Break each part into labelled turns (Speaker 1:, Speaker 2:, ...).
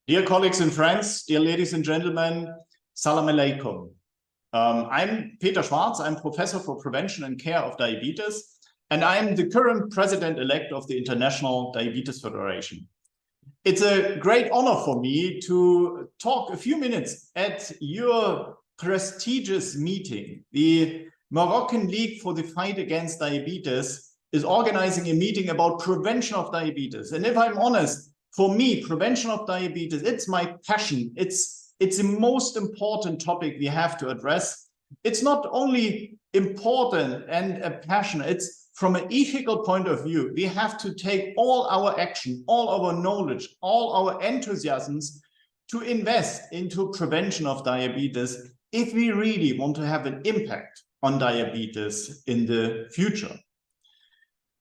Speaker 1: Dear colleagues and friends, dear ladies and gentlemen, Salam Alaikum. I'm Peter Schwarz. I'm Professor for Prevention and Care of Diabetes, and I'm the current President-elect of the International Diabetes Federation. It's a great honor for me to talk a few minutes at your prestigious meeting. The Moroccan League for the Fight Against Diabetes is organizing a meeting about prevention of diabetes. And if I'm honest, for me, prevention of diabetes, it's my passion. It's the most important topic we have to address. It's not only important and a passion, it's from an ethical point of view. We have to take all our action, all our knowledge, all our enthusiasms to invest into prevention of diabetes if we really want to have an impact on diabetes in the future.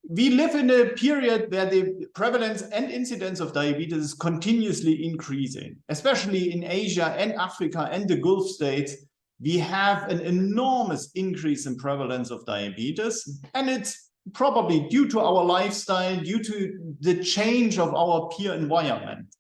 Speaker 1: We live in a period where the prevalence and incidence of diabetes is continuously increasing, especially in Asia and Africa and the Gulf states. We have an enormous increase in prevalence of diabetes, and it's probably due to our lifestyle, due to the change of our peer environment.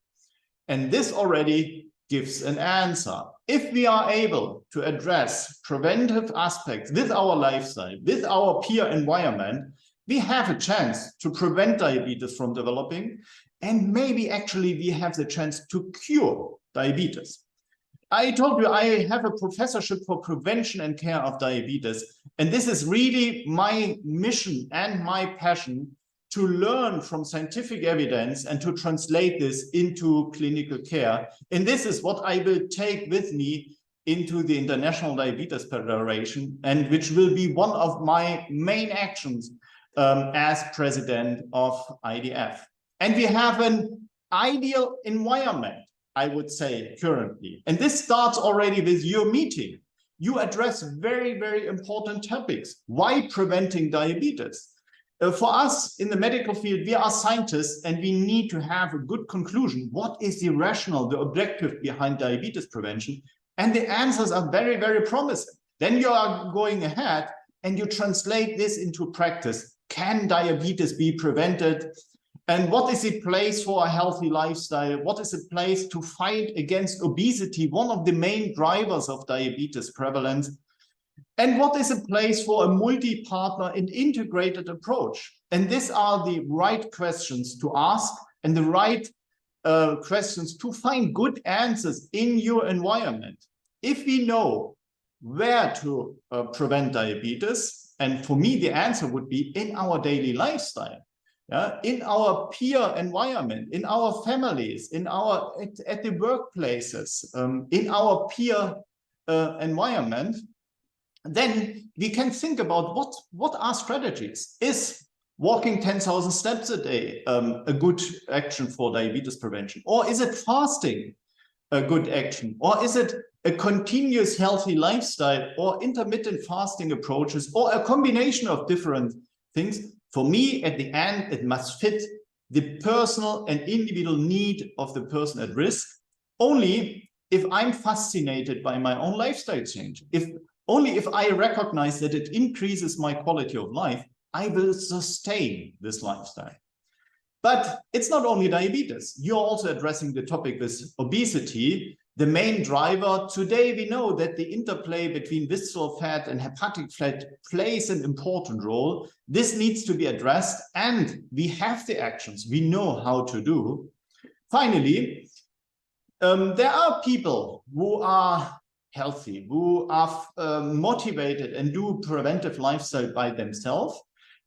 Speaker 1: And this already gives an answer. If we are able to address preventive aspects with our lifestyle, with our peer environment, we have a chance to prevent diabetes from developing, and maybe actually we have the chance to cure diabetes. I told you I have a professorship for prevention and care of diabetes, and this is really my mission and my passion to learn from scientific evidence and to translate this into clinical care. And this is what I will take with me into the International Diabetes Federation, and which will be one of my main actions as president of IDF. And we have an ideal environment, I would say, currently. And this starts already with your meeting. You address very, very important topics. Why preventing diabetes? For us in the medical field, we are scientists and we need to have a good conclusion. What is the rationale, the objective behind diabetes prevention? And the answers are very, very promising. Then you are going ahead and you translate this into practice. Can diabetes be prevented? And what is the place for a healthy lifestyle? What is the place to fight against obesity, one of the main drivers of diabetes prevalence? And what is a place for a multi-partner and integrated approach? And these are the right questions to ask and the right questions to find good answers in your environment. If we know where to prevent diabetes, and for me, the answer would be in our daily lifestyle, in our peer environment, in our families, in our at the workplaces, in our peer environment, then we can think about what are strategies. Is walking 10,000 steps a day a good action for diabetes prevention? Or is it fasting a good action? Or is it a continuous healthy lifestyle or intermittent fasting approaches or a combination of different things? For me, at the end, it must fit the personal and individual need of the person at risk. Only if I'm fascinated by my own lifestyle change, only if I recognize that it increases my quality of life, I will sustain this lifestyle. But it's not only diabetes. You're also addressing the topic with obesity. The main driver today, we know that the interplay between visceral fat and hepatic fat plays an important role. This needs to be addressed, and we have the actions we know how to do. Finally, there are people who are healthy, who are motivated and do preventive lifestyle by themselves.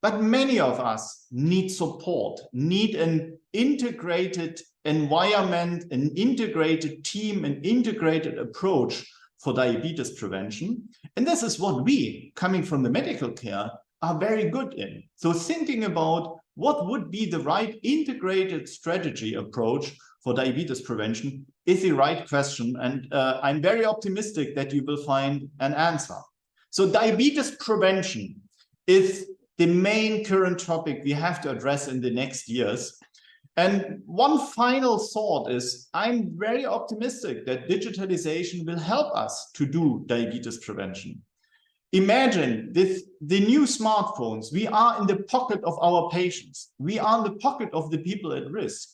Speaker 1: But many of us need support, need an integrated environment, an integrated team, an integrated approach for diabetes prevention. And this is what we, coming from the medical care, are very good in. So thinking about what would be the right integrated strategy approach for diabetes prevention is the right question. And I'm very optimistic that you will find an answer. So diabetes prevention is the main current topic we have to address in the next years. And one final thought is, I'm very optimistic that digitalization will help us to do diabetes prevention. Imagine with the new smartphones, we are in the pocket of our patients. We are in the pocket of the people at risk.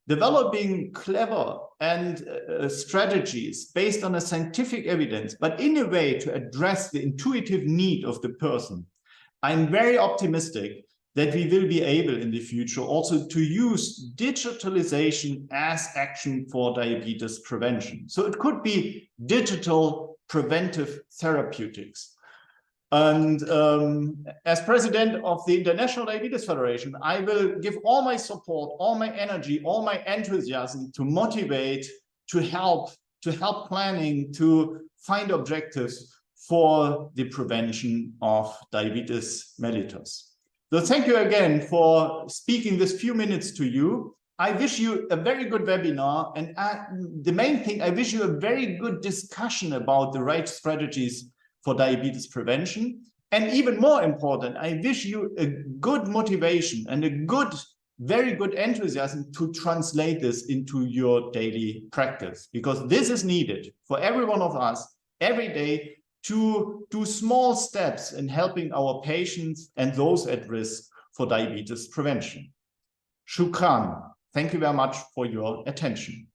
Speaker 1: developing clever and strategies based on a scientific evidence, but in a way to address the intuitive need of the person, I'm very optimistic that we will be able in the future also to use digitalization as action for diabetes prevention. So it could be digital preventive therapeutics. And as president of the International Diabetes Federation, I will give all my support, all my energy, all my enthusiasm to motivate, to help planning, to find objectives for the prevention of diabetes mellitus. So thank you again for speaking this few minutes to you. I wish you a very good webinar, and the main thing, I wish you a very good discussion about the right strategies for diabetes prevention. And even more important, I wish you a good motivation and a very good enthusiasm to translate this into your daily practice, because this is needed for every one of us every day to do small steps in helping our patients and those at risk for diabetes prevention. Shukran. Thank you very much for your attention.